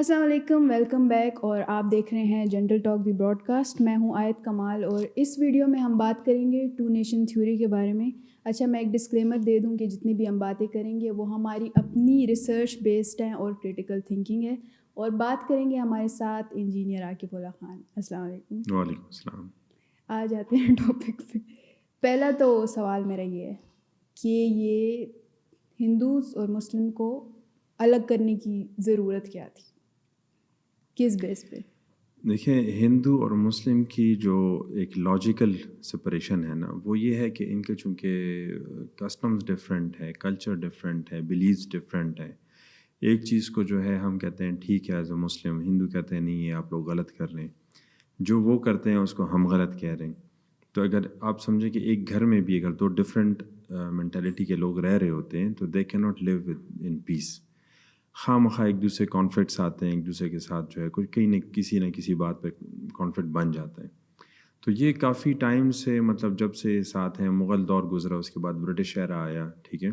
السلام علیکم، welcome back, اور آپ دیکھ رہے ہیں General Talk the broadcast. میں ہوں آیت کمال اور اس ویڈیو میں ہم بات کریں گے ٹو نیشن تھیوری کے بارے میں. اچھا، میں ایک ڈسکلیمر دے دوں کہ جتنی بھی ہم باتیں کریں گے وہ ہماری اپنی ریسرچ بیسڈ ہیں اور کریٹیکل تھنکنگ ہے. اور بات کریں گے ہمارے ساتھ انجینئر عاقب اللہ خان. السلام علیکم. وعلیکم السلام. آ جاتے ہیں ٹاپک پہ. پہلا تو سوال میرا یہ ہے کہ یہ ہندوز اور مسلم کو الگ کرنے کی ضرورت کیا تھی، کس بیس پہ؟ دیکھیں، ہندو اور مسلم کی جو ایک لاجیکل سپریشن ہے نا، وہ یہ ہے کہ ان کے چونکہ کسٹمز ڈفرینٹ ہے، کلچر ڈفرینٹ ہے، بلیفس ڈفرینٹ ہے. ایک چیز کو جو ہے ہم کہتے ہیں ٹھیک ہے ایز اے مسلم، ہندو کہتے ہیں نہیں یہ آپ لوگ غلط کر رہے ہیں، جو وہ کرتے ہیں اس کو ہم غلط کہہ رہے ہیں. تو اگر آپ سمجھیں کہ ایک گھر میں بھی اگر دو ڈفرینٹ مینٹیلٹی کے لوگ رہ رہے ہوتے ہیں تو دے کی ناٹ لیو ان پیس. خواہ مخواہ ایک دوسرے کانفلکٹس آتے ہیں، ایک دوسرے کے ساتھ جو ہے کوئی کہیں نہ کسی بات پہ کانفلکٹ بن جاتا ہے. تو یہ کافی ٹائم سے مطلب جب سے ساتھ ہیں، مغل دور گزرا، اس کے بعد برٹش ایرا آیا، ٹھیک ہے.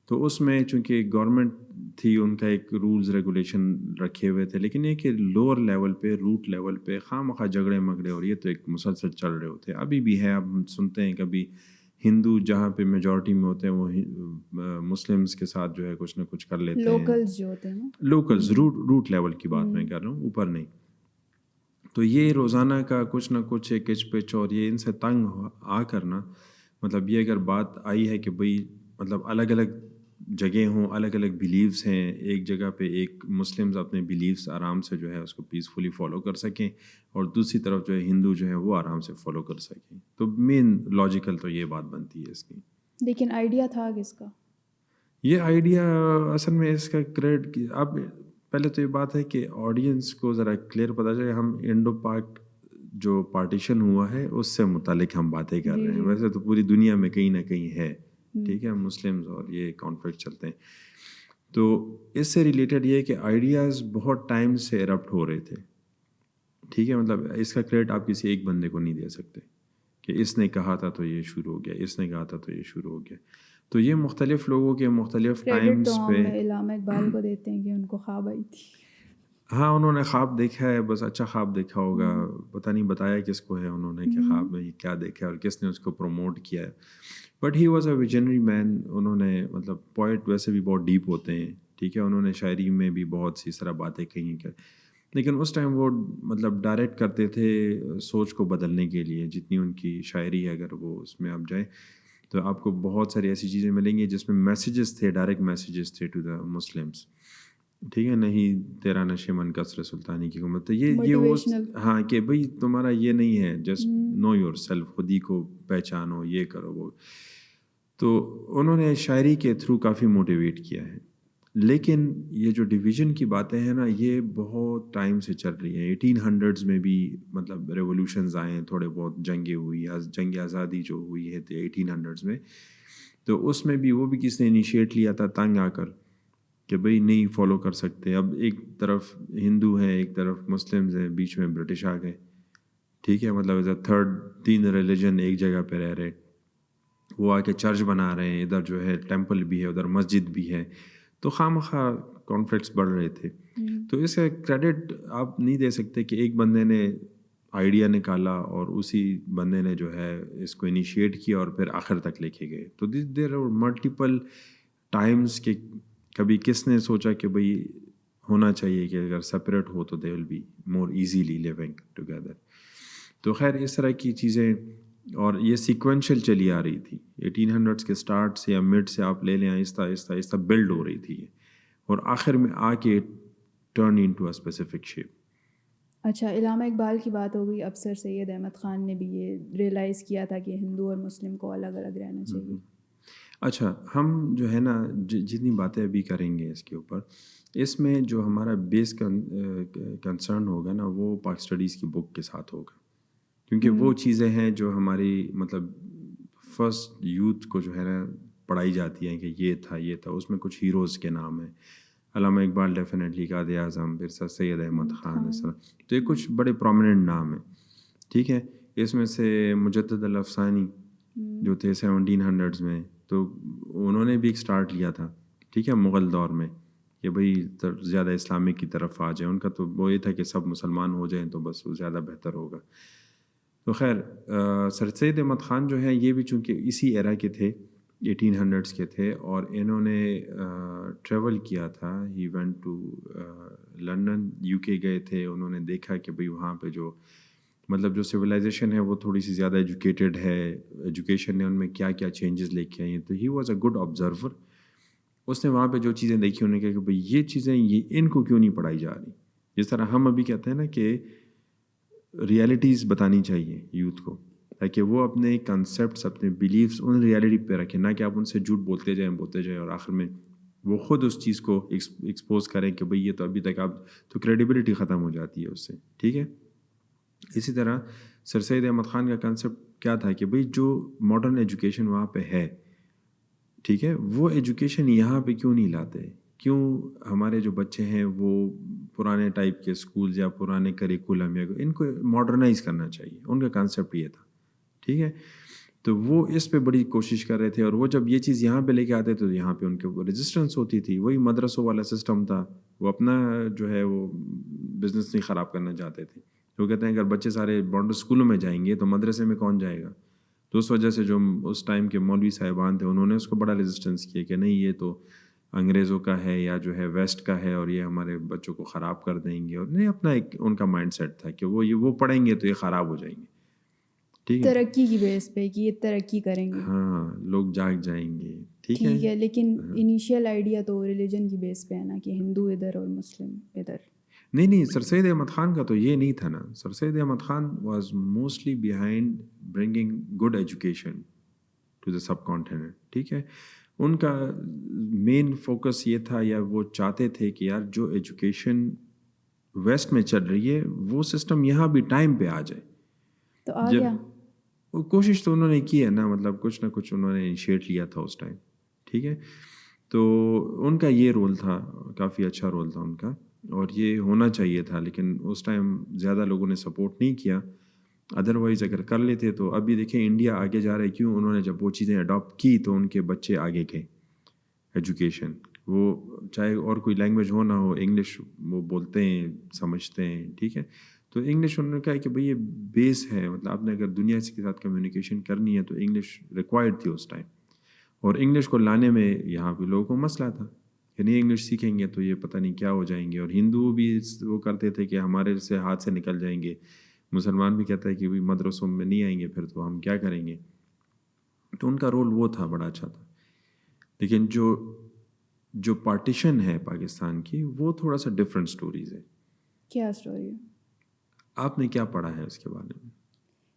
تو اس میں چونکہ گورنمنٹ تھی، ان کا ایک رولز ریگولیشن رکھے ہوئے تھے، لیکن یہ کہ لوور لیول پہ، روٹ لیول پہ خواہ مخواہ جھگڑے مگڑے اور یہ تو ایک مسلسل چل رہے ہوتے ہیں. ابھی بھی ہے، اب ہم سنتے ہیں کبھی ہندو جہاں پہ میجورٹی میں ہوتے ہیں وہ مسلمس کے ساتھ جو ہے کچھ نہ کچھ کر لیتے ہیں. لوکلز جو ہوتے ہیں نا، لوکلز، روٹ لیول کی بات میں کر رہا ہوں، اوپر نہیں. تو یہ روزانہ کا کچھ نہ کچھ ایک کچ پچ اور یہ ان سے تنگ آ کرنا، مطلب یہ اگر بات آئی ہے کہ بھئی مطلب الگ الگ جگہ ہوں، الگ الگ بلیفس ہیں، ایک جگہ پہ ایک مسلمز اپنے بلیفس آرام سے جو ہے اس کو پیسفلی فالو کر سکیں اور دوسری طرف جو ہے ہندو جو ہے وہ آرام سے فالو کر سکیں. تو مین لاجیکل تو یہ بات بنتی ہے اس کی. لیکن آئیڈیا تھا کس کا؟ یہ آئیڈیا اصل میں اس کا کریڈٹ، اب پہلے تو یہ بات ہے کہ آڈینس کو ذرا کلیئر پتہ چلے ہم انڈو پاک جو پارٹیشن ہوا ہے اس سے متعلق ہم باتیں کر رہے ہیں. ویسے تو پوری دنیا میں کہیں نہ کہیں ہے، ٹھیک ہے، مسلمز اور یہ کانفلکٹ چلتے ہیں. تو اس سے ریلیٹڈ یہ کہ آئیڈیاز بہت ٹائم سے ایرپٹ ہو رہے تھے، ٹھیک ہے. مطلب اس کا کریڈٹ آپ کسی ایک بندے کو نہیں دے سکتے کہ اس نے کہا تھا تو یہ شروع ہو گیا، اس نے کہا تھا تو یہ شروع ہو گیا. تو یہ مختلف لوگوں کے مختلف ٹائمز پہ. ہم علامہ اقبال کو دیتے ہیں کہ ان کو خواب آئی تھی. ہاں، انہوں نے خواب دیکھا ہے، بس اچھا خواب دیکھا ہوگا، پتہ نہیں بتایا کس کو ہے انہوں نے کہ خواب میں کیا دیکھا ہے اور کس نے اس کو پروموٹ کیا ہے. But he was a visionary man. انہوں نے مطلب پوئٹ ویسے بھی بہت ڈیپ ہوتے ہیں، ٹھیک ہے، انہوں نے شاعری میں بھی بہت سی طرح باتیں کہیں کہ، لیکن اس ٹائم وہ مطلب ڈائریکٹ کرتے تھے سوچ کو بدلنے کے لیے. جتنی ان کی شاعری ہے اگر وہ اس میں آپ جائیں تو آپ کو بہت ساری ایسی چیزیں ملیں گی جس میں میسیجز تھے، ڈائریکٹ میسیجز تھے ٹو دا مسلمس، ٹھیک ہے. نہیں تیرا نشے من کثر سلطانی کی حکومت. تو یہ وہ ہاں کہ بھئی تمہارا یہ نہیں ہے، جسٹ نو یور سیلف، خود ہی کو پہچانو، یہ کرو وہ. تو انہوں نے شاعری کے تھرو کافی موٹیویٹ کیا ہے. لیکن یہ جو ڈویژن کی باتیں ہیں نا، یہ بہت ٹائم سے چل رہی ہیں. 1800s میں بھی مطلب ریولوشنز آئے ہیں، تھوڑے بہت جنگیں ہوئی، جنگ آزادی جو ہوئی ہے 1800s میں. تو اس میں بھی وہ بھی کس نے انیشیٹ لیا تھا تنگ آ کر کہ بھئی نہیں فالو کر سکتے. اب ایک طرف ہندو ہیں، ایک طرف مسلمز ہیں، بیچ میں برٹش آ گئے، ٹھیک ہے. مطلب ایز اے تھرڈ، تین ریلیجن ایک جگہ پہ رہ رہے، وہ آ کے چرچ بنا رہے ہیں، ادھر جو ہے ٹیمپل بھی ہے، ادھر مسجد بھی ہے. تو خواہ مخواہ کانفلکٹس بڑھ رہے تھے. تو اس کا کریڈٹ آپ نہیں دے سکتے کہ ایک بندے نے آئیڈیا نکالا اور اسی بندے نے جو ہے اس کو انیشیٹ کیا اور پھر آخر تک لے کے گئے. تو دیر آر ملٹیپل ٹائمز کہ کبھی کس نے سوچا کہ بھئی ہونا چاہیے کہ اگر سپریٹ ہو تو they will be more easily living together. تو خیر اس طرح کی چیزیں، اور یہ سیکوینشل چلی آ رہی تھی 1800s کے سٹارٹ سے یا مڈ سے آپ لے لیں، آہستہ آہستہ آہستہ بلڈ ہو رہی تھی اور آخر میں آ کے turn into a specific shape. اچھا، علامہ اقبال کی بات ہو گئی. افسر سید احمد خان نے بھی یہ ریئلائز کیا تھا کہ ہندو اور مسلم کو الگ الگ رہنا چاہیے. اچھا، ہم جو ہے نا جتنی باتیں ابھی کریں گے اس کے اوپر، اس میں جو ہمارا بیس کنسرن ہوگا نا وہ پاک اسٹڈیز کی بک کے ساتھ ہوگا، کیونکہ وہ چیزیں ہیں جو ہماری مطلب فرسٹ یوتھ کو جو ہے نا پڑھائی جاتی ہیں کہ یہ تھا یہ تھا. اس میں کچھ ہیروز کے نام ہیں، علامہ اقبال ڈیفینیٹلی، قائد اعظم، پھر سر سید احمد خان، اس طرح. تو یہ کچھ بڑے پرومیننٹ نام ہیں، ٹھیک ہے. اس میں سے مجدد الافسانی جو تھے 1700s میں، تو انہوں نے بھی ایک سٹارٹ لیا تھا، ٹھیک ہے، مغل دور میں کہ بھائی زیادہ اسلامک کی طرف آ جائیں. ان کا تو وہ یہ تھا کہ سب مسلمان ہو جائیں تو بس وہ زیادہ بہتر ہوگا. تو خیر سر سید احمد خان جو ہیں یہ بھی چونکہ اسی ایرا کے تھے, 1800s کے تھے, اور انہوں نے ٹریول کیا تھا. He went to London, UK گئے تھے. انہوں نے دیکھا کہ بھئی وہاں پہ جو مطلب جو سویلائزیشن ہے وہ تھوڑی سی زیادہ ایجوکیٹڈ ہے, ایجوکیشن نے ان میں کیا کیا چینجز لے کے آئی ہیں. تو he was a good observer. اس نے وہاں پہ جو چیزیں دیکھی انہوں نے کہا کہ بھئی یہ چیزیں ان کو کیوں نہیں پڑھائی جا رہی. جس طرح ہم ابھی کہتے ہیں نا کہ ریالٹیز بتانی چاہیے یوتھ کو, تاکہ وہ اپنے کنسیپٹس, اپنے بیلیفس ان ریالٹی پہ رکھیں, نہ کہ آپ ان سے جھوٹ بولتے جائیں اور آخر میں وہ خود اس چیز کو ایکسپوز کریں کہ بھئی یہ تو ابھی تک آپ, تو کریڈیبلٹی ختم ہو جاتی ہے اس سے. ٹھیک ہے. اسی طرح سر سید احمد خان کا کنسیپٹ کیا تھا کہ بھئی جو ماڈرن ایجوکیشن وہاں پہ ہے, ٹھیک ہے, وہ ایجوکیشن یہاں پہ کیوں نہیں لاتے, کیوں ہمارے جو بچے ہیں وہ پرانے ٹائپ کے اسکولز یا پرانے کریکولم یا ان کو ماڈرنائز کرنا چاہیے. ان کا کانسیپٹ یہ تھا. ٹھیک ہے. تو وہ اس پہ بڑی کوشش کر رہے تھے, اور وہ جب یہ چیز یہاں پہ لے کے آتے تو یہاں پہ ان کے ریزسٹنس ہوتی تھی. وہی مدرسوں والا سسٹم تھا, وہ اپنا جو ہے وہ بزنس نہیں خراب کرنا چاہتے تھے. وہ کہتے ہیں اگر بچے سارے ماڈرن اسکولوں میں جائیں گے تو مدرسے میں کون جائے گا. تو اس وجہ سے جو اس ٹائم کے مولوی صاحبان تھے انہوں نے اس کو بڑا ریزسٹنس کیا کہ نہیں یہ تو انگریزوں کا ہے یا جو ہے ویسٹ کا ہے, اور یہ ہمارے بچوں کو خراب کر دیں گے. اور نہیں, اپنا ایک ان کا مائنڈ سیٹ تھا کہ وہ پڑھیں گے تو یہ خراب ہو جائیں گے. ٹھیک ہے, ترقی کی بیس پہ کہ یہ ترقی کریں گے, ہاں لوگ جاگ جائیں گے. ٹھیک ہے. لیکن انیشیل آئیڈیا تو ریلیجن کی بیس پہ ہے نا, کہ ہندو ادھر اور مسلم ادھر. نہیں, سر سید احمد خان کا تو یہ نہیں تھا نا. Sir Syed Ahmad Khan was mostly behind bringing good education to the subcontinent. ٹھیک ہے. ان کا مین فوکس یہ تھا, یا وہ چاہتے تھے کہ یار جو ایجوکیشن ویسٹ میں چل رہی ہے وہ سسٹم یہاں بھی ٹائم پہ آ جائے. تو آ گیا. کوشش تو انہوں نے کی ہے نا, مطلب کچھ نہ کچھ انہوں نے انیشیٹ لیا تھا اس ٹائم. ٹھیک ہے. تو ان کا یہ رول تھا, کافی اچھا رول تھا ان کا, اور یہ ہونا چاہیے تھا. لیکن اس ٹائم زیادہ لوگوں نے سپورٹ نہیں کیا. ادروائز اگر کر لیتے تو ابھی دیکھیں انڈیا آگے جا رہا ہے. کیوں؟ انہوں نے جب وہ چیزیں اڈاپٹ کی تو ان کے بچے آگے گئے. ایجوکیشن وہ چاہے اور کوئی لینگویج ہو نہ ہو, انگلش وہ بولتے ہیں, سمجھتے ہیں. ٹھیک ہے. تو انگلش انہوں نے کہا کہ بھئی یہ بیس ہے, مطلب آپ نے اگر دنیا کے ساتھ کمیونیکیشن کرنی ہے تو انگلش ریکوائرڈ تھی اس ٹائم. اور انگلش کو لانے میں یہاں پہ لوگوں کو مسئلہ تھا کہ نہیں انگلش سیکھیں گے تو یہ پتہ نہیں کیا ہو جائیں گے. اور ہندو بھی وہ کرتے تھے کہ ہمارے سے ہاتھ سے نکل جائیں گے. مسلمان بھی کہتا ہے کہ مدرسوں میں نہیں آئیں گے پھر تو ہم کیا کریں گے. تو ان کا رول وہ تھا, بڑا اچھا تھا. لیکن جو پارٹیشن ہے پاکستان کی وہ تھوڑا سا ڈفرینٹ سٹوریز ہے. کیا سٹوری ہے؟ آپ نے کیا پڑھا ہے اس کے بارے میں؟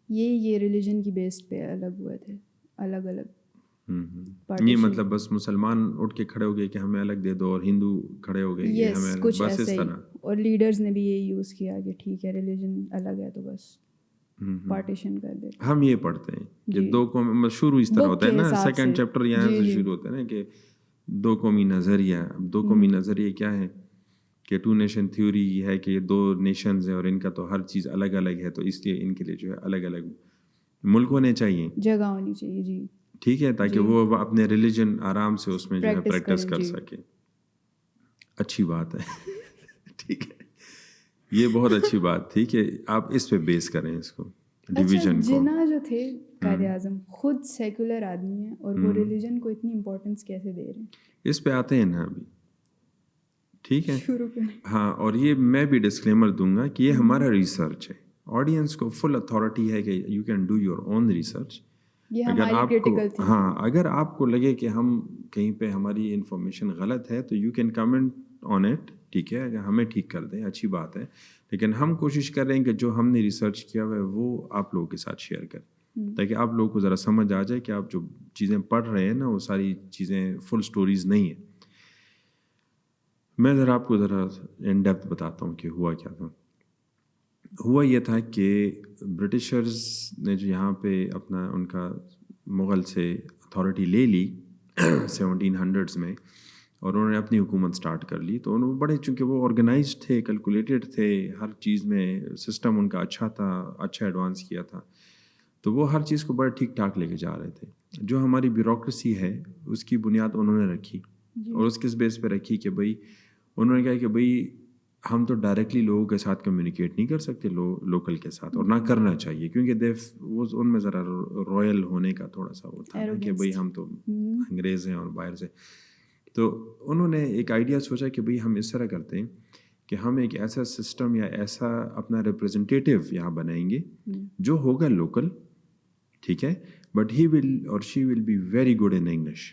یہ ریلیجن کی بیس پہ الگ ہوئے تھے, الگ الگ. یہ مطلب بس مسلمان اٹھ کے کھڑے ہو گئے کہ ہمیں الگ دے دو, اور ہندو کھڑے ہو گئے کہ ہمیں کچھ بس اس ایسے طرح. اور لیڈرز نے بھی یہی یوز کیا کہ ٹھیک ہے ریلیجن الگ ہے تو بس پارٹیشن کر دے. ہم یہ پڑھتے ہیں کہ دو قوم, شروع اس طرح ہوتا ہے نا, سیکنڈ چیپٹر یہاں سے شروع ہوتا ہے نا کہ دو قومی نظریہ. اب دو قومی نظریہ کیا ہے کہ 2 نیشن تھیوری ہے کہ یہ 2 نیشنز ہیں اور ان کا تو ہر چیز الگ الگ ہے, تو اس لیے ان کے لیے جو ہے الگ الگ ملک ہونے چاہیے, جگہ ہونی چاہیے. جی ٹھیک ہے, تاکہ وہ اپنے ریلیجن آرام سے اس میں جو ہے پریکٹس کر سکے. اچھی بات ہے. ٹھیک ہے, یہ بہت اچھی بات تھی کہ آپ اس پہ بیس کریں اس کو, ڈویژن کو. جناح جو تھے قائد اعظم خود سیکولر آدمی ہیں, اور وہ ریلیجن کو اتنی امپورٹنس کیسے دے رہے ہیں؟ اس پہ آتے ہیں نا ابھی. ٹھیک ہے. ہاں, اور یہ میں بھی ڈسکلیمر دوں گا کہ یہ ہمارا ریسرچ ہے. آڈینس کو فل اتھارٹی ہے کہ you can do your own research. اگر آپ کو اگر آپ کو لگے کہ ہم کہیں پہ ہماری انفارمیشن غلط ہے تو you can comment on it. ٹھیک ہے, اگر ہمیں ٹھیک کر دیں اچھی بات ہے. لیکن ہم کوشش کر رہے ہیں کہ جو ہم نے ریسرچ کیا ہوا ہے وہ آپ لوگوں کے ساتھ شیئر کریں, تاکہ آپ لوگوں کو ذرا سمجھ آ جائے کہ آپ جو چیزیں پڑھ رہے ہیں نا وہ ساری چیزیں فل سٹوریز نہیں ہیں. میں ذرا آپ کو ذرا ان ڈیپتھ بتاتا ہوں کہ ہوا کیا تھا. ہوا یہ تھا کہ برٹشرز نے جو یہاں پہ اپنا ان کا مغل سے اتھارٹی لے لی 1700s میں, اور انہوں نے اپنی حکومت سٹارٹ کر لی. تو انہوں بڑے, چونکہ وہ آرگنائزڈ تھے, کیلکولیٹڈ تھے, ہر چیز میں سسٹم ان کا اچھا تھا, اچھا ایڈوانس کیا تھا. تو وہ ہر چیز کو بڑے ٹھیک ٹھاک لے کے جا رہے تھے. جو ہماری بیوروکریسی ہے اس کی بنیاد انہوں نے رکھی, اور اس کس بیس پہ رکھی کہ بھئی انہوں نے کہا کہ بھائی ہم تو ڈائریکٹلی لوگوں کے ساتھ کمیونیکیٹ نہیں کر سکتے لوکل کے ساتھ، اور نہ کرنا چاہیے، کیونکہ وہ ان میں ذرا رائل ہونے کا تھوڑا سا وہ تھا کہ بھائی ہم تو انگریز ہیں اور باہر سے. تو انہوں نے ایک آئیڈیا سوچا کہ بھائی ہم اس طرح کرتے ہیں کہ ہم ایک ایسا سسٹم یا ایسا اپنا ریپرزنٹیٹیو یہاں بنائیں گے جو ہوگا لوکل، ٹھیک ہے، بٹ ہی ول اور she will be very good in English,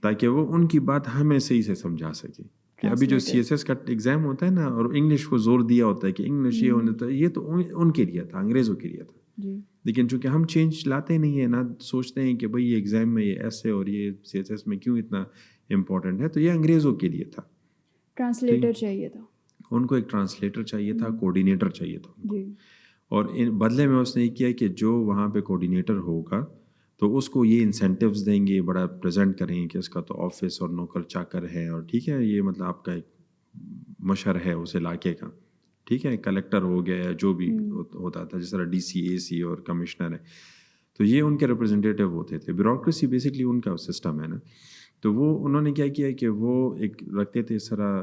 تاکہ وہ ان کی بات ہمیں صحیح سے سمجھا سکے. کہ ابھی جو CSS کا ایگزام ہوتا ہے نا، اور انگلش کو زور دیا ہوتا ہے کہ انگلش یہ ہونا تھا، یہ تو ان کے لیے تھا، انگریزوں کے لیے تھا. لیکن چونکہ ہم چینج لاتے نہیں ہیں، نہ سوچتے ہیں کہ بھائی یہ ایگزام میں یہ ایسے اور یہ CSS میں کیوں اتنا امپورٹنٹ ہے، تو یہ انگریزوں کے لیے تھا. ٹرانسلیٹر چاہیے تھا ان کو، ایک ٹرانسلیٹر چاہیے تھا، کوآرڈینیٹر چاہیے تھا. اور بدلے میں اس نے یہ کیا کہ جو وہاں پہ کوآرڈینیٹر ہوگا تو اس کو یہ انسینٹیوز دیں گے، بڑا پریزنٹ کریں گے کہ اس کا تو آفس اور نوکر چاکر ہے، اور ٹھیک ہے یہ مطلب آپ کا ایک مشر ہے اس علاقے کا، ٹھیک ہے، کلیکٹر ہو گیا یا جو بھی ہوتا تھا، جس طرح DC AC اور کمشنر ہے، تو یہ ان کے ریپرزنٹیٹیو ہوتے تھے. بیوروکریسی بیسکلی ان کا سسٹم ہے نا. تو وہ انہوں نے کیا کیا کہ وہ ایک رکھتے تھے اس طرح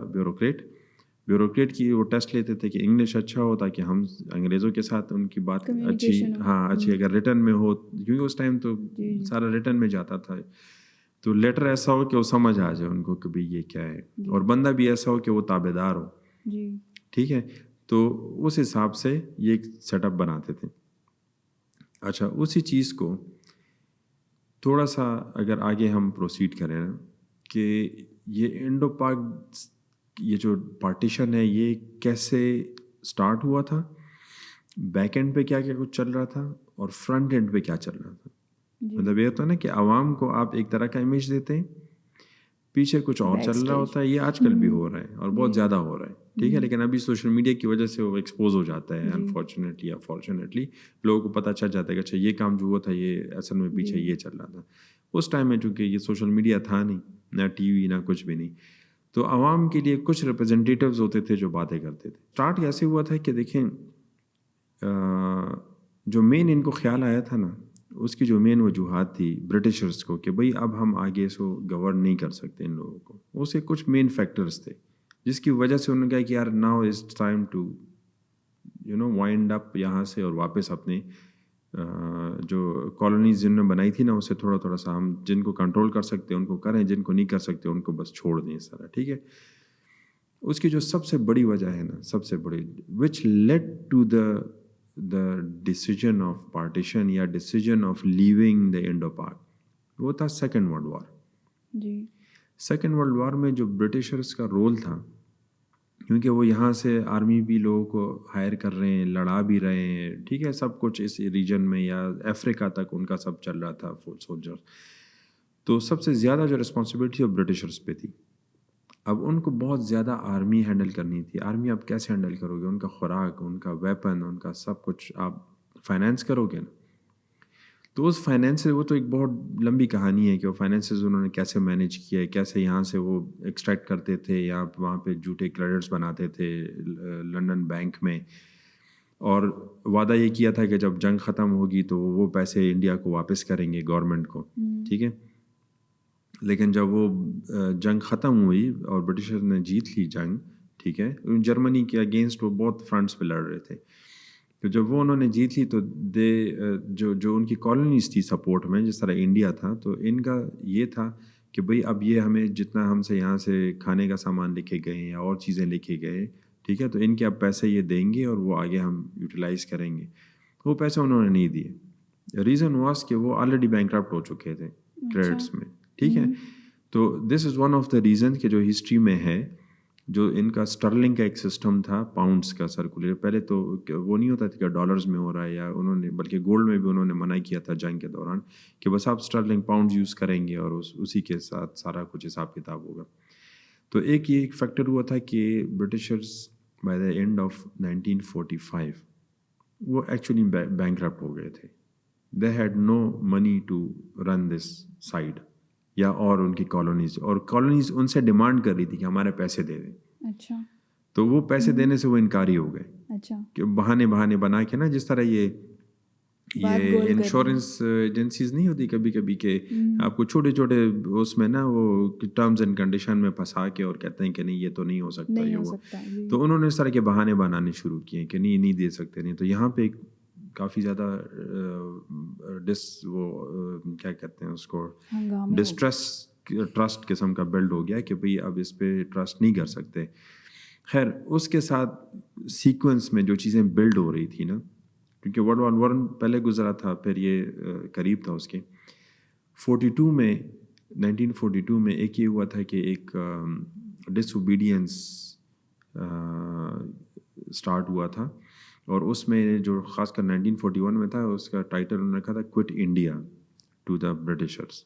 بیوروکریٹ کی وہ ٹیسٹ لیتے تھے کہ انگلش اچھا ہو تاکہ ہم انگریزوں کے ساتھ ان کی بات اچھی اگر ریٹن میں ہو، کیونکہ اس ٹائم تو سارا ریٹن میں جاتا تھا، تو لیٹر ایسا ہو کہ وہ سمجھ آ جائے ان کو کہ بھائی یہ کیا ہے، اور بندہ بھی ایسا ہو کہ وہ تابع دار ہو، ٹھیک ہے. تو اس حساب سے یہ ایک سیٹ اپ بناتے تھے. اچھا، اسی چیز کو تھوڑا سا اگر آگے ہم پروسیڈ کریں نا، کہ یہ انڈو پاک یہ جو پارٹیشن ہے یہ کیسے سٹارٹ ہوا تھا، بیک اینڈ پہ کیا کیا کچھ چل رہا تھا، اور فرنٹ اینڈ پہ کیا چل رہا تھا. مطلب یہ ہوتا ہے نا کہ عوام کو آپ ایک طرح کا امیج دیتے ہیں، پیچھے کچھ اور چل رہا ہوتا ہے. یہ آج کل بھی ہو رہا ہے اور بہت زیادہ ہو رہا ہے، ٹھیک ہے. لیکن ابھی سوشل میڈیا کی وجہ سے وہ ایکسپوز ہو جاتا ہے، انفارچونیٹلی یا فارچونیٹلی لوگوں کو پتہ چل جاتا ہے کہ اچھا یہ کام جو ہوا تھا یہ اصل میں پیچھے یہ چل رہا تھا. اس ٹائم میں چونکہ یہ سوشل میڈیا تھا نہیں، نہ ٹی وی، نہ کچھ بھی نہیں، تو عوام کے لیے کچھ ریپرزنٹیٹیوز ہوتے تھے جو باتیں کرتے تھے. اسٹارٹ کیسے ہوا تھا کہ دیکھیں، جو مین ان کو خیال آیا تھا نا، اس کی جو مین وجوہات تھی برٹشرز کو کہ بھئی اب ہم آگے سو گورن نہیں کر سکتے ان لوگوں کو. اس کے کچھ مین فیکٹرز تھے جس کی وجہ سے انہوں نے کہا کہ یار now is time to wind up یہاں سے، اور واپس اپنے جو کالونیز جن نے بنائی تھی نا اسے تھوڑا سا ہم جن کو کنٹرول کر سکتے ان کو کریں، جن کو نہیں کر سکتے ان کو بس چھوڑ دیں اس طرح، ٹھیک ہے. اس کی جو سب سے بڑی وجہ ہے نا، سب سے بڑی which lead to the decision of partition یا decision of leaving the Indo Pak, وہ تھا second world war. Second world war میں جو برٹشرز کا رول تھا، کیونکہ وہ یہاں سے آرمی بھی لوگوں کو ہائر کر رہے ہیں، لڑا بھی رہے ہیں، ٹھیک ہے، سب کچھ اس ریجن میں یا افریقہ تک ان کا سب چل رہا تھا، فوٹ سولجر. تو سب سے زیادہ جو رسپانسبلٹی وہ برٹشرز پہ تھی. اب ان کو بہت زیادہ آرمی ہینڈل کرنی تھی. آرمی آپ کیسے ہینڈل کرو گے؟ ان کا خوراک، ان کا ویپن، ان کا سب کچھ آپ فائنینس کرو گے نا. تو اس فائنینس وہ تو ایک بہت لمبی کہانی ہے کہ وہ فائنینسز انہوں نے کیسے مینیج کیا ہے، کیسے یہاں سے وہ ایکسٹریکٹ کرتے تھے یا وہاں پہ جھوٹے کریڈٹس بناتے تھے لنڈن بینک میں، اور وعدہ یہ کیا تھا کہ جب جنگ ختم ہوگی تو وہ پیسے انڈیا کو واپس کریں گے گورنمنٹ کو، ٹھیک ہے. لیکن جب وہ جنگ ختم ہوئی اور برٹشر نے جیت لی جنگ، ٹھیک ہے، جرمنی کے اگینسٹ وہ بہت فرنٹس پہ لڑ رہے تھے، تو جب وہ انہوں نے جیت لی تو جو ان کی کالونیز تھی سپورٹ میں، جس طرح انڈیا تھا، تو ان کا یہ تھا کہ بھئی اب یہ ہمیں جتنا ہم سے یہاں سے کھانے کا سامان لے کے گئے یا اور چیزیں لے کے گئے، ٹھیک ہے، تو ان کے اب پیسے یہ دیں گے اور وہ آگے ہم یوٹیلائز کریں گے. وہ پیسے انہوں نے نہیں دیے. ریزن واز کہ وہ آلریڈی بینکرپٹ ہو چکے تھے کریڈٹس میں، ٹھیک ہے. تو this is one of the reason کہ جو ہسٹری میں ہے، جو ان کا اسٹرلنگ کا ایک سسٹم تھا پاؤنڈس کا سرکولیٹ، پہلے تو وہ نہیں ہوتا تھا کہ ڈالرز میں ہو رہا ہے، یا انہوں نے بلکہ گولڈ میں بھی انہوں نے منع کیا تھا جنگ کے دوران کہ بس آپ اسٹرلنگ پاؤنڈز یوز کریں گے اور اسی کے ساتھ سارا کچھ حساب کتاب ہوگا. تو ایک یہ ایک فیکٹر ہوا تھا کہ Britishers by the end of 1945 وہ ایکچولی بینکرپٹ ہو گئے تھے. They had no money to run this side, یا اور ان کی کالونیز، اور کالونیز ان سے ڈیمانڈ کر رہی تھی کہ ہمارے پیسے دے دیں. اچھا. تو وہ پیسے دینے سے وہ انکاری ہو گئے. اچھا. کہ بہانے بنا کے نا، جس طرح یہ یہ انشورنس ایجنسیز نہیں ہوتی کبھی کبھی کہ آپ کو چھوٹے چھوٹے اس میں نا وہ ٹرمز اینڈ کنڈیشن میں پھنسا کے اور کہتے ہیں کہ نہیں یہ تو نہیں ہو سکتا یہ وہ، تو انہوں نے اس طرح کے بہانے بنانے شروع کیے کہ نہیں دے سکتے نہیں. تو یہاں پہ کافی زیادہ وہ کیا کہتے ہیں اس کو ڈسٹریس ٹرسٹ قسم کا بلڈ ہو گیا کہ بھئی اب اس پہ ٹرسٹ نہیں کر سکتے. خیر اس کے ساتھ سیکوینس میں جو چیزیں بلڈ ہو رہی تھی نا، کیونکہ ورلڈ وار 1 پہلے گزرا تھا، پھر یہ قریب تھا اس کے 1942 میں ایک یہ ہوا تھا کہ ایک ڈس اوبیڈینس سٹارٹ ہوا تھا، اور اس میں جو خاص کر 1941 میں تھا اس کا ٹائٹل انہوں نے رکھا تھا quit India to the Britishers.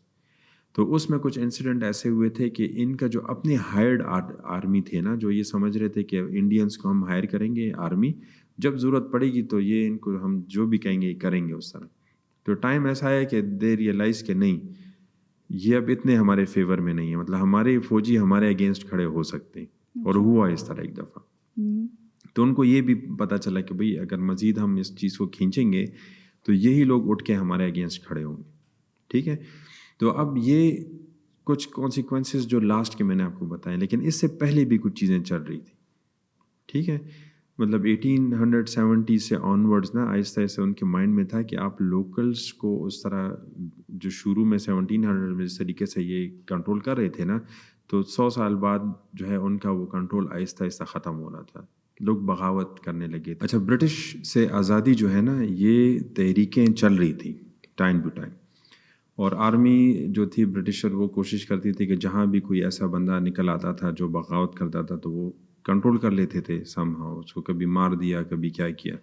تو اس میں کچھ انسیڈنٹ ایسے ہوئے تھے کہ ان کا جو اپنے ہائرڈ آرمی تھے نا، جو یہ سمجھ رہے تھے کہ انڈینس کو ہم ہائر کریں گے آرمی، جب ضرورت پڑے گی تو یہ ان کو ہم جو بھی کہیں گے کریں گے اس طرح. تو ٹائم ایسا ہے کہ دے ریئلائز کہ نہیں یہ اب اتنے ہمارے فیور میں نہیں ہے، مطلب ہمارے فوجی ہمارے اگینسٹ کھڑے ہو سکتے ہیں. اور ہوا اس طرح ایک دفعہ. تو ان کو یہ بھی پتہ چلا کہ بھئی اگر مزید ہم اس چیز کو کھینچیں گے تو یہی لوگ اٹھ کے ہمارے اگینسٹ کھڑے ہوں گے. ٹھیک ہے، تو اب یہ کچھ کانسیکوینسز جو لاسٹ کے میں نے آپ کو بتائے، لیکن اس سے پہلے بھی کچھ چیزیں چل رہی تھیں. ٹھیک ہے، مطلب 1870 سے آنورڈز نا آہستہ آہستہ ان کے مائنڈ میں تھا کہ آپ لوکلز کو اس طرح جو شروع میں 1700 میں جس طریقے سے یہ کنٹرول کر رہے تھے نا، تو 100 سال بعد جو ہے ان کا وہ کنٹرول آہستہ آہستہ ختم ہو رہا تھا، لوگ بغاوت کرنے لگے. اچھا، برٹش سے آزادی جو ہے نا یہ تحریکیں چل رہی تھیں ٹائم ٹو ٹائم، اور آرمی جو تھی برٹشر وہ کوشش کرتی تھی کہ جہاں بھی کوئی ایسا بندہ نکل آتا تھا جو بغاوت کرتا تھا تو وہ کنٹرول کر لیتے تھے سم ہاؤ، اس کو کبھی مار دیا کبھی کیا کیا.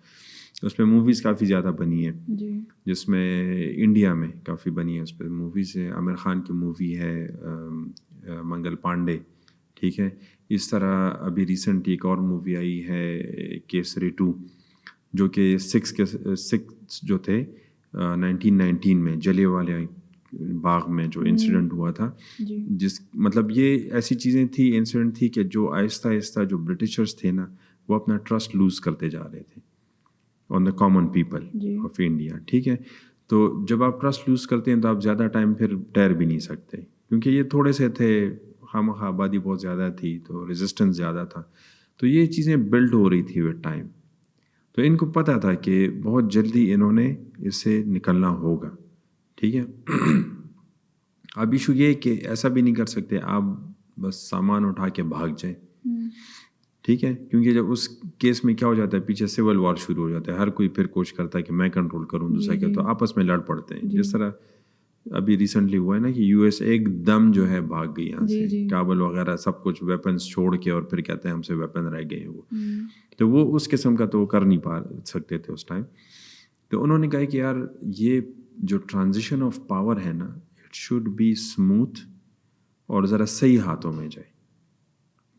اس پہ موویز کافی زیادہ بنی ہیں جس میں انڈیا میں کافی بنی ہے. اس پہ موویز ہے، عامر خان کی مووی ہے منگل پانڈے. ٹھیک ہے، اس طرح ابھی ریسنٹ ایک اور مووی آئی ہے کیسری 2 جو کہ 6 جو تھے 1919 میں جلیاں والے باغ میں جو انسیڈنٹ ہوا تھا، جس مطلب یہ ایسی چیزیں تھی، انسیڈنٹ تھی کہ جو آہستہ آہستہ جو برٹشرز تھے نا وہ اپنا ٹرسٹ لوز کرتے جا رہے تھے on the common people of India. ٹھیک ہے، تو جب آپ ٹرسٹ لوز کرتے ہیں تو آپ زیادہ ٹائم پھر ٹھہر بھی نہیں سکتے، کیونکہ یہ تھوڑے سے تھے، خواہ آبادی بہت زیادہ تھی تو ریزسٹنس زیادہ تھا. تو یہ چیزیں بلڈ ہو رہی تھی ود ٹائم. تو ان کو پتہ تھا کہ بہت جلدی انہوں نے اس سے نکلنا ہوگا. ٹھیک ہے، اب ایشو یہ کہ ایسا بھی نہیں کر سکتے آپ بس سامان اٹھا کے بھاگ جائیں. ٹھیک ہے، کیونکہ جب اس کیس میں کیا ہو جاتا ہے پیچھے سول وار شروع ہو جاتا ہے، ہر کوئی پھر کوشش کرتا ہے کہ میں کنٹرول کروں دوسرا کیا، تو آپس میں لڑ پڑتے ہیں. جس طرح ابھی ریسنٹلی ہوا ہے نا کہ یو ایس ایک دم جو ہے بھاگ گئی یہاں سے، کابل وغیرہ سب کچھ ویپنز چھوڑ کے، اور پھر کہتے ہیں ہم سے ویپن رہ گئے ہیں وہ. تو وہ اس قسم کا تو وہ کر نہیں پا سکتے تھے اس ٹائم. تو انہوں نے کہا کہ یار یہ جو ٹرانزیشن آف پاور ہے نا اٹ شوڈ بی اسموتھ اور ذرا صحیح ہاتھوں میں جائے.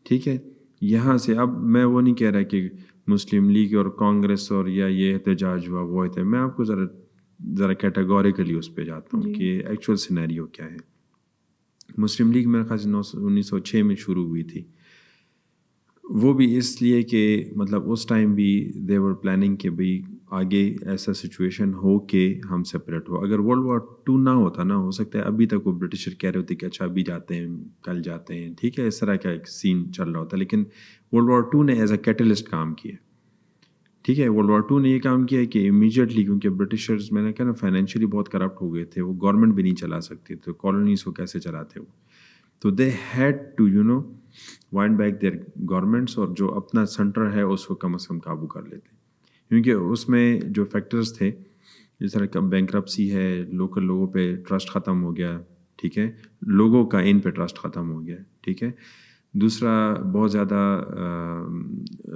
ٹھیک ہے، یہاں سے اب میں وہ نہیں کہہ رہا کہ مسلم لیگ اور کانگریس اور یا یہ احتجاج ہوا وہ احتجاج، میں آپ کو ذرا کیٹیگوریکلی اس پہ جاتا ہوں کہ ایکچوئل سینیریو کیا ہے. مسلم لیگ میرے خیال سے 1906 میں شروع ہوئی تھی، وہ بھی اس لیے کہ مطلب اس ٹائم بھی دے ور پلاننگ کہ بھئی آگے ایسا سچویشن ہو کہ ہم سپریٹ ہو. اگر ورلڈ وار 2 نہ ہوتا نا، ہو سکتا ہے ابھی تک وہ برٹشر کہہ رہے ہوتے کہ اچھا ابھی جاتے ہیں کل جاتے ہیں. ٹھیک ہے، اس طرح کا ایک سین چل رہا ہوتا، لیکن ورلڈ وار 2 نے ایز اے کیٹلسٹ کام کیا. ٹھیک ہے، ورلڈ وار 2 نے یہ کام کیا کہ امیجیٹلی، کیونکہ برٹشرز میں نے کہا نا فائنینشلی بہت کرپٹ ہو گئے تھے، وہ گورنمنٹ بھی نہیں چلا سکتے، تو کالونیز کو کیسے چلاتے وہ. تو they had to wind back their governments, اور جو اپنا سینٹر ہے اس کو کم از کم قابو کر لیتے، کیونکہ اس میں جو فیکٹرز تھے جس طرح بینکرپسی ہے، لوکل لوگوں پہ ٹرسٹ ختم ہو گیا. ٹھیک ہے، لوگوں کا ان پہ ٹرسٹ ختم ہو گیا. ٹھیک ہے، دوسرا بہت زیادہ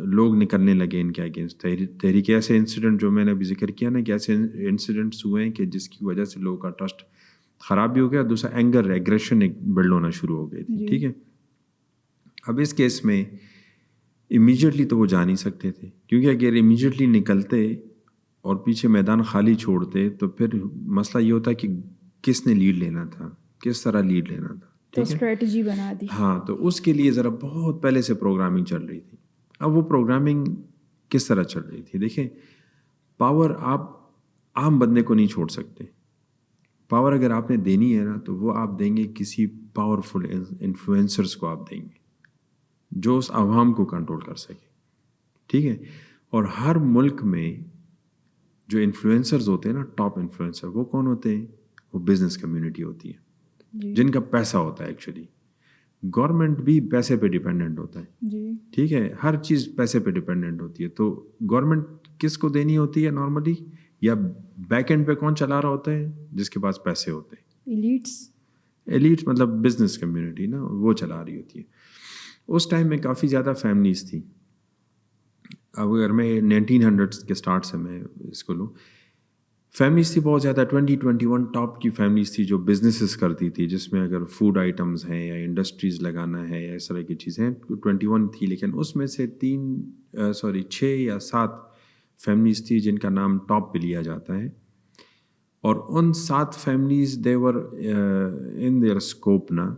لوگ نکلنے لگے ان کے اگینسٹ تحریک. ایسے انسیڈنٹ جو میں نے ابھی ذکر کیا نا کہ ایسے انسیڈنٹس ہوئے ہیں کہ جس کی وجہ سے لوگوں کا ٹرسٹ خراب بھی ہو گیا، دوسرا اینگر ایگریشن ایک بلڈ ہونا شروع ہو گئی تھی. ٹھیک ہے، اب اس کیس میں امیجیٹلی تو وہ جا نہیں سکتے تھے، کیونکہ اگر امیجیٹلی نکلتے اور پیچھے میدان خالی چھوڑتے تو پھر مسئلہ یہ ہوتا کہ کس نے لیڈ لینا تھا، کس طرح لیڈ لینا تھا. تو اسٹریٹجی بنا دی. ہاں، تو اس کے لیے ذرا بہت پہلے سے پروگرامنگ چل رہی تھی. اب وہ پروگرامنگ کس طرح چل رہی تھی؟ دیکھیں، پاور آپ عام بندے کو نہیں چھوڑ سکتے. پاور اگر آپ نے دینی ہے نا تو وہ آپ دیں گے کسی پاورفل انفلوئنسرس کو آپ دیں گے جو اس عوام کو کنٹرول کر سکے. ٹھیک ہے. اور ہر ملک میں جو انفلوئنسرز ہوتے ہیں نا, ٹاپ انفلوئنسر, وہ کون ہوتے ہیں؟ وہ بزنس کمیونٹی ہوتی ہے جن کا پیسہ ہوتا ہے. ایکچولی گورنمنٹ بھی پیسے پہ ڈیپینڈنٹ ہوتا ہے. ٹھیک ہے, ہر چیز پیسے پہ ڈیپینڈنٹ ہوتی ہے. تو گورنمنٹ کس کو دینی ہوتی ہے نارملی, یا بیک اینڈ پہ کون چلا رہا ہوتا ہے؟ جس کے پاس پیسے ہوتے ہیں. ایلیٹس مطلب بزنس کمیونٹی نا, وہ چلا رہی ہوتی ہے. اس ٹائم میں کافی زیادہ فیملیز تھیں. اب اگر میں 1900 کے سٹارٹ سے میں اس کو لوں, فیملیز تھی بہت زیادہ. 21 ٹاپ کی فیملیز تھی جو بزنسز کرتی تھی, جس میں اگر فوڈ آئٹمز ہیں یا انڈسٹریز لگانا ہے یا اس طرح کی چیزیں. 21 تھی, لیکن اس میں سے 6 یا 7 فیملیز تھی جن کا نام ٹاپ پہ لیا جاتا ہے. اور ان 7 families they were in their scope نا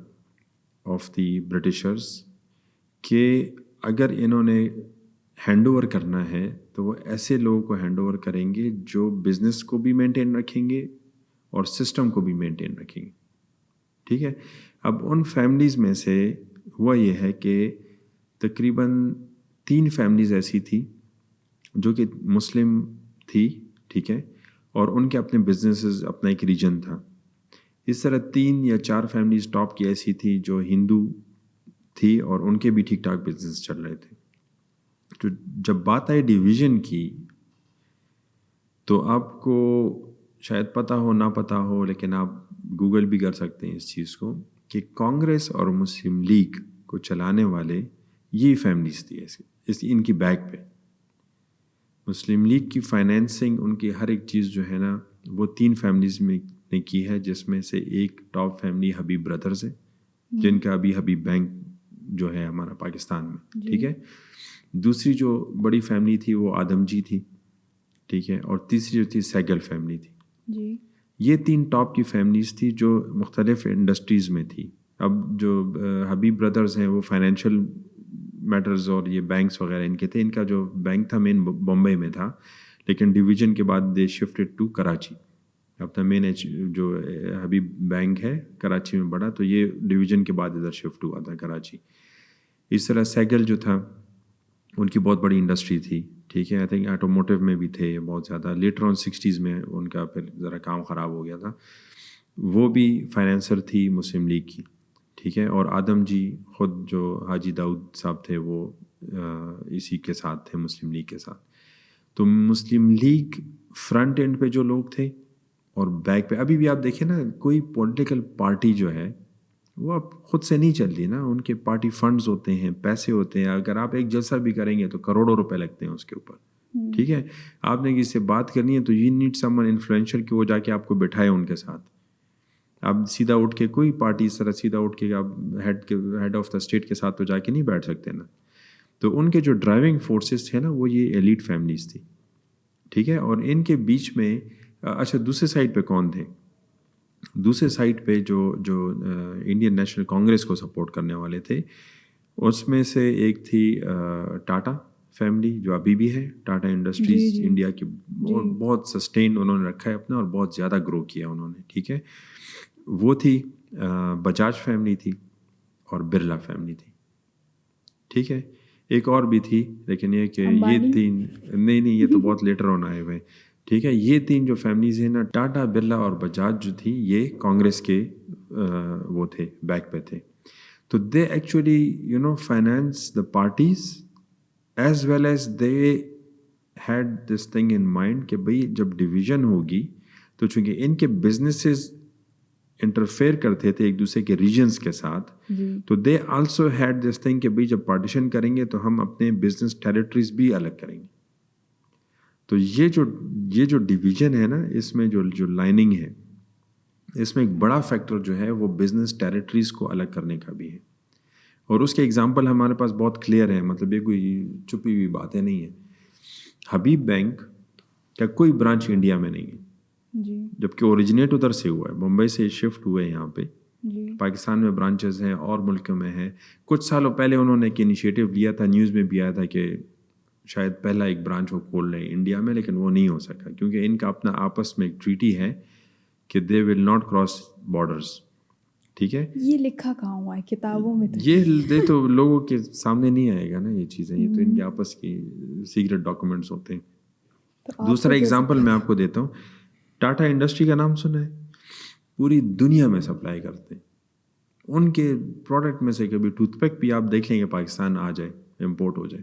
آف دی برٹشرز, کہ اگر انہوں نے ہینڈ اوور کرنا ہے تو وہ ایسے لوگوں کو ہینڈ اوور کریں گے جو بزنس کو بھی مینٹین رکھیں گے اور سسٹم کو بھی مینٹین رکھیں گے. ٹھیک ہے. اب ان فیملیز میں سے ہوا یہ ہے کہ تقریباً 3 فیملیز ایسی تھی جو کہ مسلم تھی. ٹھیک ہے. اور ان کے اپنے بزنسز, اپنا ایک ریجن تھا. اس طرح 3 یا 4 فیملیز ٹاپ کی ایسی تھی جو ہندو تھی اور ان کے بھی ٹھیک ٹھاک بزنس چل رہے تھے. تو جب بات آئی ڈیویژن کی, تو آپ کو شاید پتہ ہو نہ پتہ ہو, لیکن آپ گوگل بھی کر سکتے ہیں اس چیز کو, کہ کانگریس اور مسلم لیگ کو چلانے والے یہ فیملیز تھی. ان کی بیک پہ مسلم لیگ کی فائنینسنگ, ان کی ہر ایک چیز جو ہے نا وہ 3 فیملیز میں نے کی ہے, جس میں سے ایک ٹاپ فیملی حبیب بردرز ہے, جن کا ابھی حبیب بینک جو ہے ہمارا پاکستان میں. ٹھیک ہے. دوسری جو بڑی فیملی تھی وہ آدم جی تھی. ٹھیک ہے. اور تیسری جو تھی سیگل فیملی تھی. یہ 3 ٹاپ کی فیملیز تھی جو مختلف انڈسٹریز میں تھی. اب جو حبیب بردرز ہیں وہ فائنینشیل میٹرز اور یہ بینکس وغیرہ ان کے تھے. ان کا جو بینک تھا مین بمبئی میں تھا, لیکن ڈویژن کے بعد دے شفٹڈ ٹو کراچی. اپنا مین جو حبیب بینک ہے کراچی میں بڑا, تو یہ ڈویژن کے بعد ادھر شفٹ ہوا تھا کراچی. اس طرح سیگل جو تھا ان کی بہت بڑی انڈسٹری تھی. ٹھیک ہے. آئی تھنک آٹوموٹیو میں بھی تھے بہت زیادہ. لیٹر آن 60s میں ان کا پھر ذرا کام خراب ہو گیا تھا. وہ بھی فائنینسر تھی مسلم لیگ کی. ٹھیک ہے. اور آدم جی خود جو حاجی داؤد صاحب تھے وہ اسی کے ساتھ تھے, مسلم لیگ کے ساتھ. تو مسلم لیگ فرنٹ اینڈ پہ جو لوگ تھے اور بیک پہ, ابھی بھی آپ دیکھیں نا, کوئی پولیٹیکل پارٹی جو ہے وہ اب خود سے نہیں چل رہی نا, ان کے پارٹی فنڈز ہوتے ہیں, پیسے ہوتے ہیں. اگر آپ ایک جلسہ بھی کریں گے تو کروڑوں روپے لگتے ہیں اس کے اوپر. ٹھیک ہے. آپ نے کسی سے بات کرنی ہے تو you need some one influential کہ وہ جا کے آپ کو بٹھائے ان کے ساتھ. آپ سیدھا اٹھ کے کوئی پارٹی اس طرح سیدھا اٹھ کے آپ ہیڈ آف دا اسٹیٹ کے ساتھ تو جا کے نہیں بیٹھ سکتے نا. تو ان کے جو ڈرائیونگ فورسز تھے نا وہ یہ ایلیٹ فیملیز تھی. ٹھیک ہے. اور ان کے بیچ میں اچھا دوسرے سائڈ پہ کون تھے؟ دوسرے سائڈ پہ جو انڈین نیشنل کانگریس کو سپورٹ کرنے والے تھے, اس میں سے ایک تھی ٹاٹا فیملی جو ابھی بھی ہے. ٹاٹا انڈسٹریز انڈیا کی بہت سسٹین انہوں نے رکھا ہے اپنا, اور بہت زیادہ گرو کیا انہوں نے. ٹھیک ہے. وہ تھی. بجاج فیملی تھی اور برلا فیملی تھی. ٹھیک ہے. ایک اور بھی تھی, لیکن یہ کہ یہ 3 نہیں یہ تو بہت لیٹر آن آئے ہوئے. ٹھیک ہے. یہ 3 جو فیملیز ہیں نا, ٹاٹا, برلا اور بجاج جو تھی, یہ کانگریس کے وہ تھے, بیک پہ تھے. تو they actually finance the parties as well as they had this thing in mind کہ بھئی جب ڈویژن ہوگی تو چونکہ ان کے بزنسز انٹرفیئر کرتے تھے ایک دوسرے کے ریجنس کے ساتھ, تو they also had this thing کہ بھئی جب پارٹیشن کریں گے تو ہم اپنے بزنس ٹیریٹریز بھی الگ کریں گے. تو یہ جو ڈویژن ہے نا, اس میں جو لائننگ ہے, اس میں ایک بڑا فیکٹر جو ہے وہ بزنس ٹیریٹریز کو الگ کرنے کا بھی ہے. اور اس کے ایگزامپل ہمارے پاس بہت کلیئر ہے, مطلب یہ کوئی چھپی ہوئی باتیں نہیں ہیں. حبیب بینک کا کوئی برانچ انڈیا میں نہیں ہے, جبکہ اوریجنیٹ ادھر سے ہوا ہے, ممبئی سے شفٹ ہوئے یہاں پہ. پاکستان میں برانچز ہیں اور ملکوں میں ہیں. کچھ سالوں پہلے انہوں نے ایک انیشیٹو لیا تھا, نیوز میں بھی آیا تھا کہ شاید پہلا ایک برانچ وہ کھول رہے ہیں انڈیا میں، لیکن وہ نہیں ہو سکا کیونکہ ان کا اپنا آپس میں ایک ٹریٹی ہے کہ دے ول ناٹ کراس بارڈرز. ٹھیک ہے، یہ لکھا کہاں ہوا ہے کتابوں میں؟ یہ تو لوگوں کے سامنے نہیں آئے گا نا یہ چیزیں، یہ تو ان کے آپس کی سیکرٹ ڈاکومنٹس ہوتے ہیں. دوسرا ایگزامپل میں آپ کو دیتا ہوں، ٹاٹا انڈسٹری کا نام سنا ہے؟ پوری دنیا میں سپلائی کرتے ہیں. ان کے پروڈکٹ میں سے کبھی ٹوتھ پک بھی آپ دیکھ لیں گے پاکستان آ جائے، امپورٹ ہو جائے.